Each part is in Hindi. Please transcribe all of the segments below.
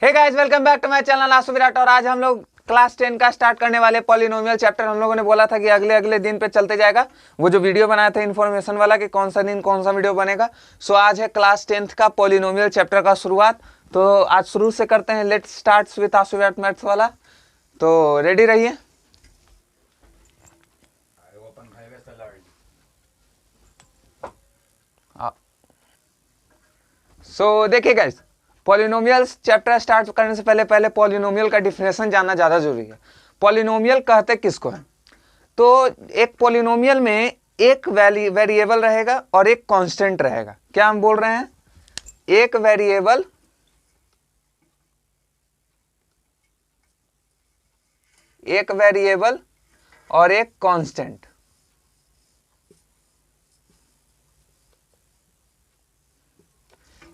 Hey guys, welcome back to my channel Aasu Virat. और आज हम लोग क्लास 10 का स्टार्ट करने वाले पॉलिनोमियल चैप्टर। हम लोगों ने बोला था कि अगले दिन पे चलते जाएगा। वो जो वीडियो बनाया था इन्फॉर्मेशन वाला कि कौन सा दिन कौन सा वीडियो बनेगा। सो आज है क्लास 10 का पॉलिनोमियल चैप्टर का शुरुआत। तो आज शुरू से करते हैं। लेट्स स्टार्ट विद आसु विराट मैथ्स वाला। तो रेडी रहिए। सो देखिए गाइस, पॉलिनोमियल्स चैप्टर स्टार्ट करने से पहले पॉलिनोमियल का डिफिनेशन जानना ज़्यादा जरूरी है। पॉलिनोमियल कहते किसको है? तो एक पॉलिनोमियल में एक वेरिएबल रहेगा और एक कांस्टेंट रहेगा। क्या हम बोल रहे हैं? एक वेरिएबल और एक कांस्टेंट।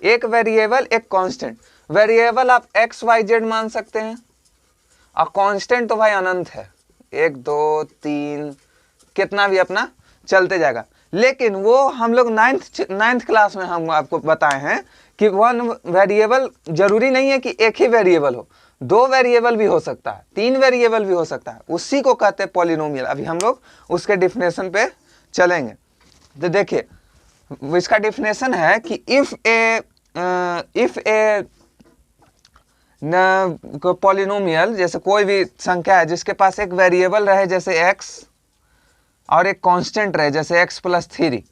एक वेरिएबल एक कांस्टेंट। वेरिएबल आप एक्स वाई जेड मान सकते हैं और कांस्टेंट तो भाई अनंत है, 1 2 3 कितना भी अपना चलते जाएगा। लेकिन वो हम लोग नाइन्थ क्लास में हम आपको बताए हैं कि वन वेरिएबल जरूरी नहीं है कि एक ही वेरिएबल हो, 2 वेरिएबल भी हो सकता है, 3 वेरिएबल भी हो सकता है। उसी को कहते हैं पॉलिनोमियल। अभी हम लोग उसके डिफिनेशन पे चलेंगे। तो देखिए, इसका डिफिनेशन है कि इफ ए पॉलिनोमियल, जैसे कोई भी संख्या है जिसके पास एक वेरिएबल रहे जैसे x और एक कांस्टेंट रहे जैसे x + 3।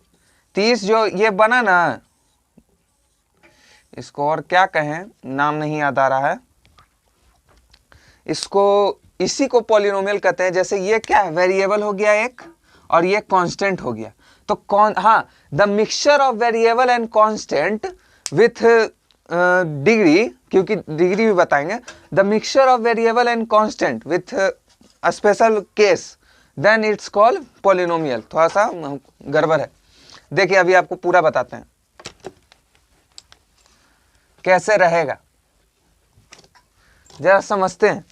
30 जो ये बना ना, इसको और क्या कहें, नाम नहीं याद आ रहा है इसको। इसी को पॉलिनोमियल कहते हैं। जैसे ये क्या है, वेरिएबल हो गया एक और ये कांस्टेंट हो गया। तो कौन, हाँ, the mixture of variable and constant with degree, क्योंकि डिग्री भी बताएंगे। The mixture of variable and constant with a special case, then it's called polynomial. थोड़ा सा गड़बड़ है। देखिए अभी आपको पूरा बताते हैं कैसे रहेगा, जरा समझते हैं।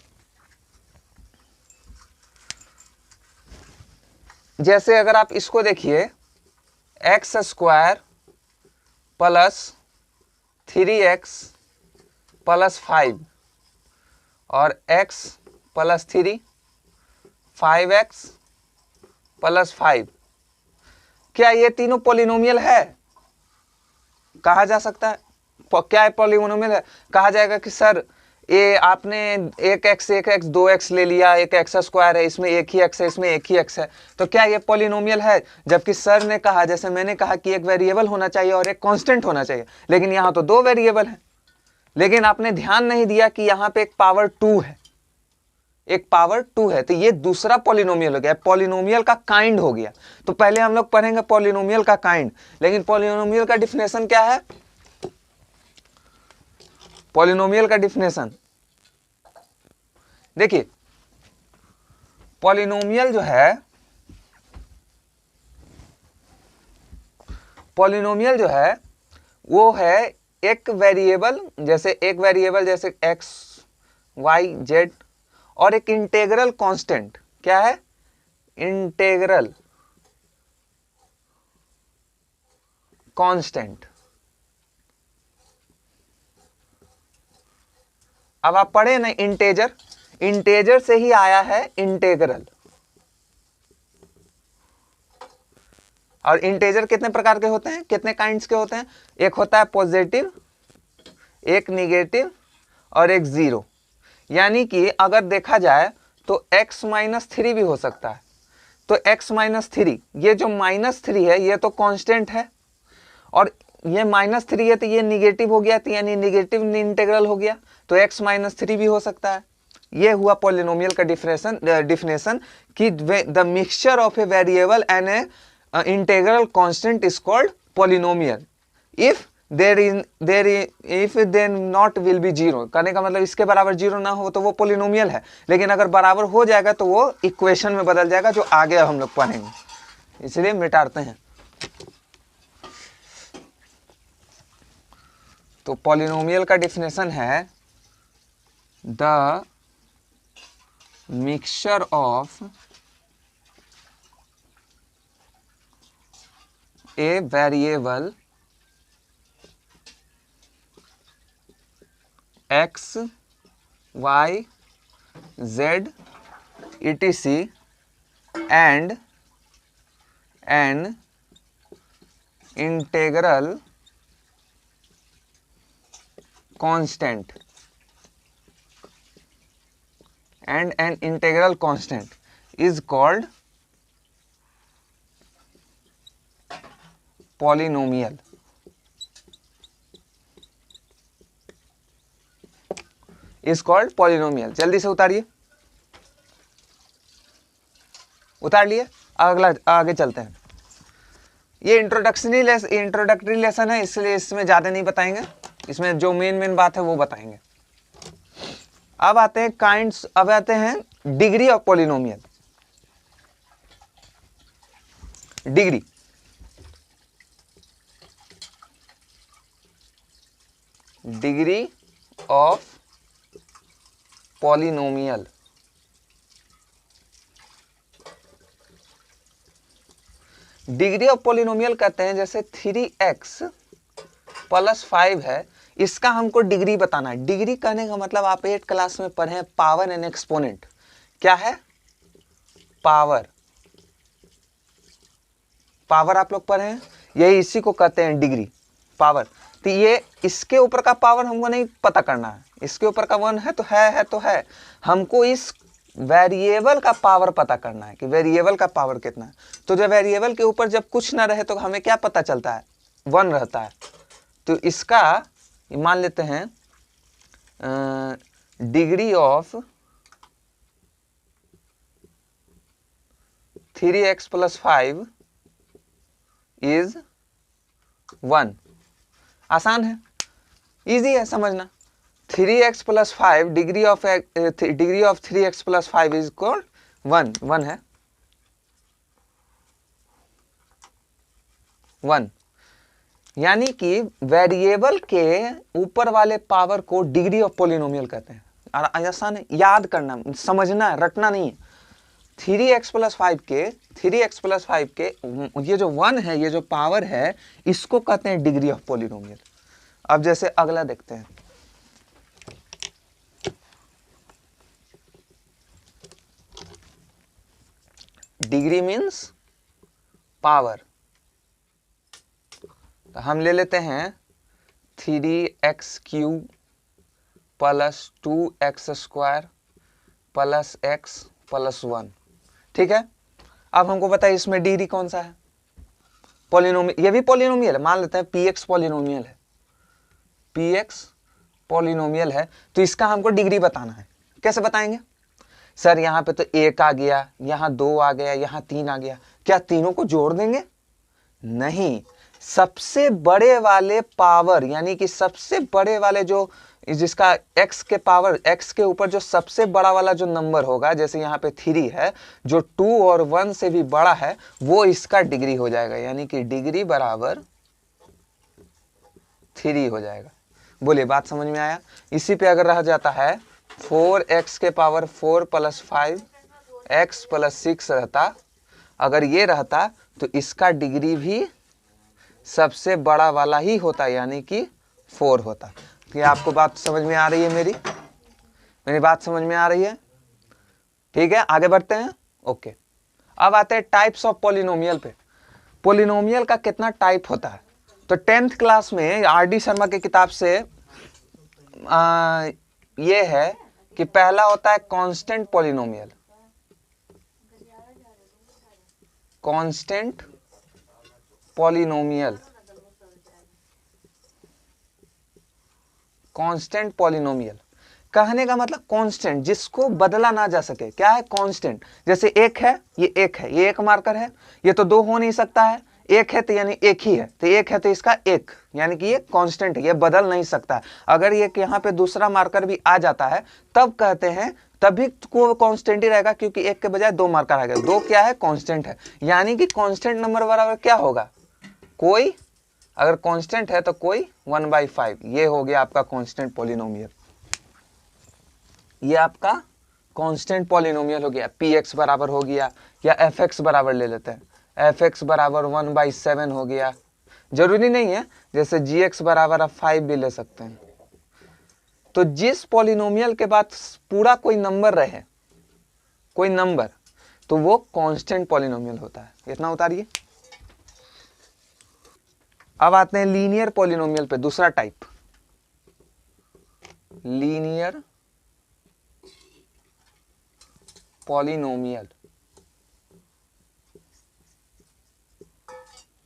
जैसे अगर आप इसको देखिए, x² + 3x + 5 और x + 3 5x + 5, क्या ये तीनों पॉलिनोमियल है? कहा जा सकता है। क्या है पॉलिनोमियल है? कहा जाएगा कि सर ये आपने 1x 2x ले लिया, एक x² है, इसमें एक ही x है, इसमें एक ही x है, तो क्या ये पॉलिनोमियल है? जबकि सर ने कहा, जैसे मैंने कहा कि एक वेरिएबल होना चाहिए और एक कांस्टेंट होना चाहिए, लेकिन यहाँ तो 2 वेरिएबल है। लेकिन आपने ध्यान नहीं दिया कि यहाँ पे एक पावर 2 है, एक पावर 2 है, तो ये दूसरा पॉलिनोमियल हो गया, पॉलिनोमियल का काइंड हो गया। तो पहले हम लोग पढ़ेंगे पॉलिनोमियल का काइंड। लेकिन पॉलिनोमियल का डिफिनेशन क्या है? पॉलिनोमियल का डिफिनेशन देखिए, पॉलिनोमियल जो है, पॉलिनोमियल जो है वो है एक वेरिएबल जैसे x y z और एक इंटेग्रल कांस्टेंट। क्या है? Integral constant. अब आप पढ़े ना, इंटेजर से ही आया है इंटेग्रल। और इंटेजर कितने प्रकार के होते हैं, कितने काइंड्स के होते हैं? एक होता है पॉजिटिव, एक निगेटिव और एक 0। यानी कि अगर देखा जाए तो x - 3 भी हो सकता है। तो x - 3, ये जो -3 है ये तो कांस्टेंट है, और ये -3 है तो ये निगेटिव हो गया, तो यानी निगेटिव इंटीग्रल हो गया, तो x - 3 भी हो सकता है। ये हुआ पॉलिनोमियल का डिफिनेशन कि the mixture of a variable and a integral constant is called polynomial if then not will be 0। कहने का मतलब इसके बराबर 0 ना हो तो वो पॉलिनोमियल है, लेकिन अगर बराबर हो जाएगा तो वो इक्वेशन में बदल जाएगा, जो आगे हम लोग पढ़ेंगे, इसलिए मिटाते हैं। तो पॉलिनोमियल का डिफिनेशन है the mixture of a variable x y z etc and an integral constant is called polynomial. is called polynomial. जल्दी से उतारिए, उतार लिए, अगला आगे चलते हैं। ये इंट्रोडक्टरी लेसन है, इसलिए इसमें ज़्यादा नहीं बताएंगे, इसमें जो मेन बात है वो बताएंगे। अब आते हैं काइंड्स, अब आते हैं degree of polynomial. Degree of polynomial. Degree of polynomial कहते हैं जैसे 3x + 5 है, इसका हमको डिग्री बताना है। डिग्री कहने का मतलब आप 8 क्लास में पढ़े हैं पावर एंड एक्सपोनेंट। क्या है पावर? पावर आप लोग पढ़े हैं, यही इसी को कहते हैं डिग्री, पावर। तो ये इसके ऊपर का पावर हमको नहीं पता करना है, इसके ऊपर का 1 है तो है, हमको इस वेरिएबल का पावर पता करना है कि वेरिएबल का पावर कितना है। तो जब वेरिएबल के ऊपर जब कुछ ना रहे तो हमें क्या पता चलता है? 1 रहता है। तो इसका मान लेते हैं डिग्री ऑफ 3x + 5 इज 1। आसान है, इजी है समझना। 3x + 5 degree of 3x + 5 is equal 1 है 1। यानी कि वेरिएबल के ऊपर वाले पावर को डिग्री ऑफ पॉलिनोमियल कहते हैं। आसान है, याद करना, समझना है, रटना नहीं है। 3x + 5 के ये जो 1 है, ये जो पावर है, इसको कहते हैं डिग्री ऑफ पॉलिनोमियल। अब जैसे अगला देखते हैं, डिग्री मीन्स पावर। तो हम ले लेते हैं 3x³ + 2x² + x + 1। ठीक है, अब हमको बताइए इसमें डिग्री कौन सा है? पॉलिनोमियल, ये भी पॉलिनोमियल है, मान लेते हैं px पॉलिनोमियल है, px पॉलिनोमियल है, तो इसका हमको डिग्री बताना है। कैसे बताएंगे? सर यहाँ पे तो 1 आ गया, यहाँ 2 आ गया, यहाँ 3 आ गया, क्या तीनों को जोड़ देंगे? नहीं, सबसे बड़े वाले पावर, यानी कि सबसे बड़े वाले जो जिसका x के पावर, x के ऊपर जो सबसे बड़ा वाला जो नंबर होगा, जैसे यहाँ पे 3 है, जो 2 और 1 से भी बड़ा है, वो इसका डिग्री हो जाएगा, यानी कि डिग्री बराबर 3 हो जाएगा। बोलिए बात समझ में आया? इसी पे अगर रह जाता है 4x के पावर 4 + 5 x + 6 रहता, अगर ये रहता तो इसका डिग्री भी सबसे बड़ा वाला ही होता, यानी कि 4 होता। क्या आपको बात समझ में आ रही है? मेरी बात समझ में आ रही है? ठीक है, आगे बढ़ते हैं। ओके, अब आते हैं टाइप्स ऑफ पॉलिनोमियल पे। पॉलिनोमियल का कितना टाइप होता है? तो 10th क्लास में आर.डी. शर्मा की किताब से ये है कि पहला होता है constant polynomial. Constant polynomial, constant polynomial कहने का मतलब कांस्टेंट, जिसको बदला ना जा सके। क्या है? कांस्टेंट। जैसे 1 है, ये 1 है, ये 1 मार्कर है, ये तो 2 हो नहीं सकता है, 1 है तो यानी 1 ही है, तो 1 है तो इसका 1, यानी कि ये कांस्टेंट है, ये बदल नहीं सकता। अगर ये यहाँ पे दूसरा मार्कर भी आ जाता है तब कहते हैं, तभी को कांस्टेंट ही रहेगा, क्योंकि 1 के बजाय 2 मार्कर आ गया। 2 क्या है? कांस्टेंट है। यानी कि कांस्टेंट नंबर बराबर क्या होगा? कोई, अगर कांस्टेंट है तो कोई 1/5। ये हो गया आपका कांस्टेंट पॉलिनोमियल, ये आपका कांस्टेंट पॉलिनोमियल हो गया। px बराबर हो गया, या fx बराबर ले लेते हैं, fx बराबर 1/7 हो गया। जरूरी नहीं है, जैसे gx बराबर आप 5 भी ले सकते हैं। तो जिस पॉलिनोमियल के बाद पूरा कोई नंबर रहे, कोई नंबर, तो वो कांस्टेंट पॉलिनोमियल होता है। इतना उतारिए। अब आते हैं लीनियर पॉलिनोमियल पे, दूसरा type, linear polynomial.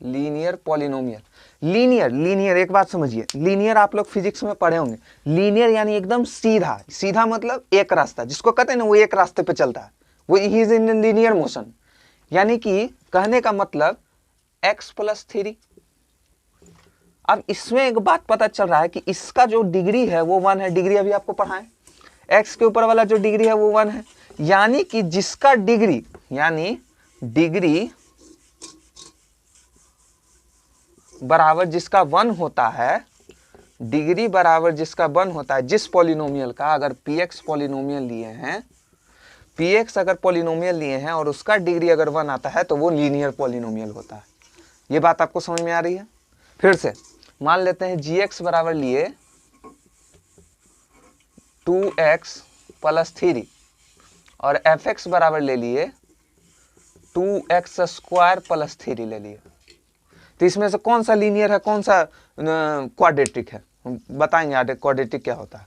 Linear polynomial, linear एक बात समझिए, लीनियर आप लोग फिजिक्स में पढ़े होंगे। लीनियर यानी एकदम सीधा, सीधा मतलब एक रास्ता, जिसको कहते हैं ना वो एक रास्ते पे चलता है, वो he is in linear motion. यानी कि कहने का मतलब x+3। अब इसमें एक बात पता चल रहा है कि इसका जो डिग्री है वो 1 है। डिग्री अभी आपको पढ़ाएं, x के ऊपर वाला जो डिग्री है वो 1 है। यानी कि जिसका डिग्री, यानी डिग्री बराबर जिसका 1 होता है, डिग्री बराबर जिसका 1 होता है, जिस पॉलिनोमियल का, अगर px पॉलिनोमियल लिए हैं, px अगर पॉलिनोमियल लिए हैं और उसका डिग्री अगर 1 आता है तो वो लीनियर पॉलिनोमियल होता है। ये बात आपको समझ में आ रही है? फिर से मान लेते हैं gx बराबर लिए 2x+3 और fx बराबर ले लिए 2x² + 3 ले लिए। तो इसमें से कौन सा लीनियर है, कौन सा क्वाड्रेटिक है? बताएंगे आगे क्वाड्रेटिक क्या होता है।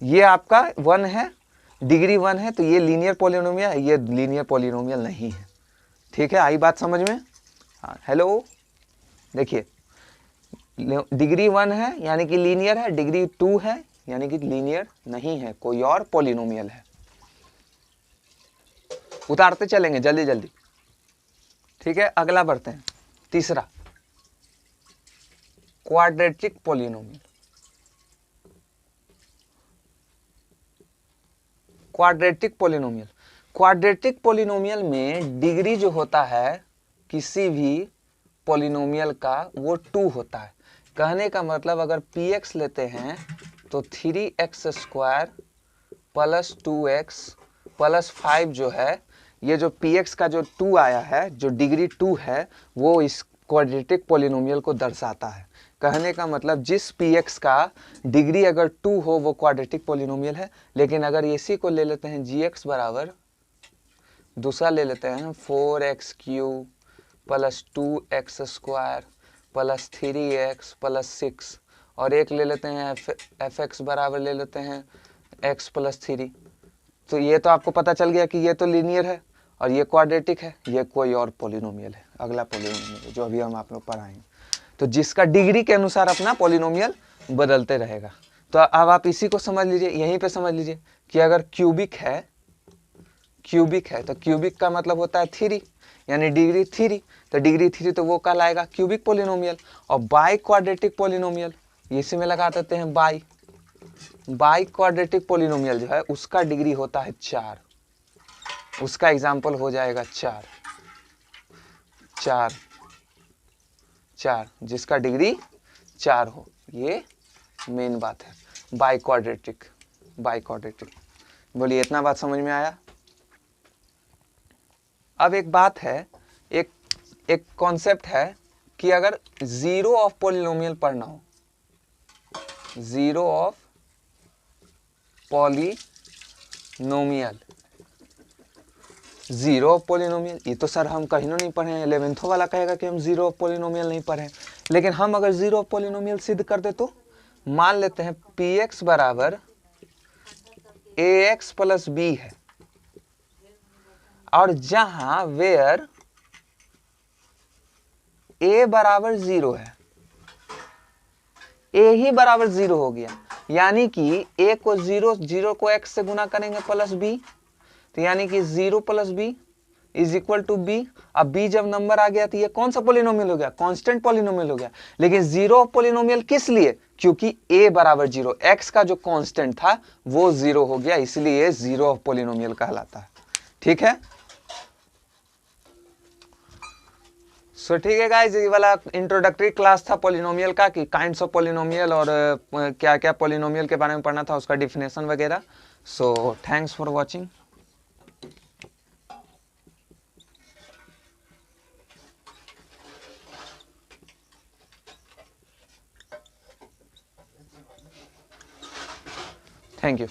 ये आपका 1 है, डिग्री 1 है, तो ये लीनियर पॉलिनोमियल है, ये लीनियर पॉलिनोमियल नहीं है। ठीक है, आई बात समझ में? हाँ, हेलो, देखिए डिग्री 1 है यानी कि लीनियर है, डिग्री 2 है यानी कि लीनियर नहीं है, कोई और पॉलिनोमियल है। उतारते चलेंगे जल्दी जल्दी। ठीक है, अगला बढ़ते हैं, तीसरा quadratic polynomial. Quadratic polynomial, quadratic polynomial में डिग्री जो होता है किसी भी पॉलिनोमियल का वो 2 होता है। कहने का मतलब अगर px लेते हैं तो 3x² + 2x + 5 जो है, ये जो px का जो 2 आया है, जो डिग्री 2 है, वो इस क्वाड्रेटिक पॉलिनोमियल को दर्शाता है। कहने का मतलब जिस px का डिग्री अगर 2 हो वो क्वाड्रेटिक पॉलिनोमियल है। लेकिन अगर इसी को ले लेते हैं gx बराबर, दूसरा ले लेते हैं 4x³ + 2x² + 3x + 6 और एक ले लेते हैं fx बराबर ले लेते हैं x+3। तो ये तो आपको पता चल गया कि ये तो लीनियर है और ये क्वाड्रेटिक है, ये कोई और पॉलिनोमियल है। अगला पॉलिनोमियल जो अभी हम आप लोग पढ़ाएंगे, तो जिसका डिग्री के अनुसार अपना पॉलिनोमियल बदलते रहेगा। तो अब आप इसी को समझ लीजिए, यहीं पे समझ लीजिए कि अगर क्यूबिक है तो क्यूबिक का मतलब होता है 3, यानी डिग्री 3, तो डिग्री 3 तो वो कहलाएगा क्यूबिक पॉलिनोमियल। और बाई क्वाड्रेटिक पॉलिनोमियल, इसी में लगा देते हैं बाई क्वाड्रेटिक पॉलिनोमियल जो है उसका डिग्री होता है 4। उसका एग्जाम्पल हो जाएगा 4, जिसका डिग्री 4 हो। ये मेन बात है, बाई क्वाड्रेटिक। बोलिए, इतना बात समझ में आया? अब एक बात है, एक कॉन्सेप्ट है कि अगर जीरो ऑफ पॉलिनोमियल पढ़ना हो, zero of polynomial, zero of polynomial, ये तो सर हम कहीं नहीं पढ़े हैं। 11th वाला कहेगा कि हम जीरो ऑफ पॉलिनोमियल नहीं पढ़े, लेकिन हम अगर जीरो ऑफ पॉलिनोमियल सिद्ध कर दे तो मान लेते हैं px बराबर ax + b है, और जहां वेयर a बराबर 0 है, a ही बराबर 0 हो गया, यानी कि a को 0 को x से गुना करेंगे +b, तो यानी कि 0 + b = b। अब b जब नंबर आ गया तो ये कौन सा पॉलिनोमियल हो गया? कांस्टेंट पॉलिनोमियल हो गया। लेकिन जीरो ऑफ पॉलिनोमियल किस लिए? क्योंकि a बराबर 0, x का जो कांस्टेंट था वो 0 हो गया, इसलिए जीरो ऑफ पॉलिनोमियल कहलाता है। ठीक है, सो ठीक है गाइस, ये वाला इंट्रोडक्टरी क्लास था पॉलिनोमियल का, कि काइंड्स ऑफ पॉलिनोमियल और क्या क्या पॉलिनोमियल के बारे में पढ़ना था, उसका डिफिनेशन वगैरह। So thanks for watching. Thank you.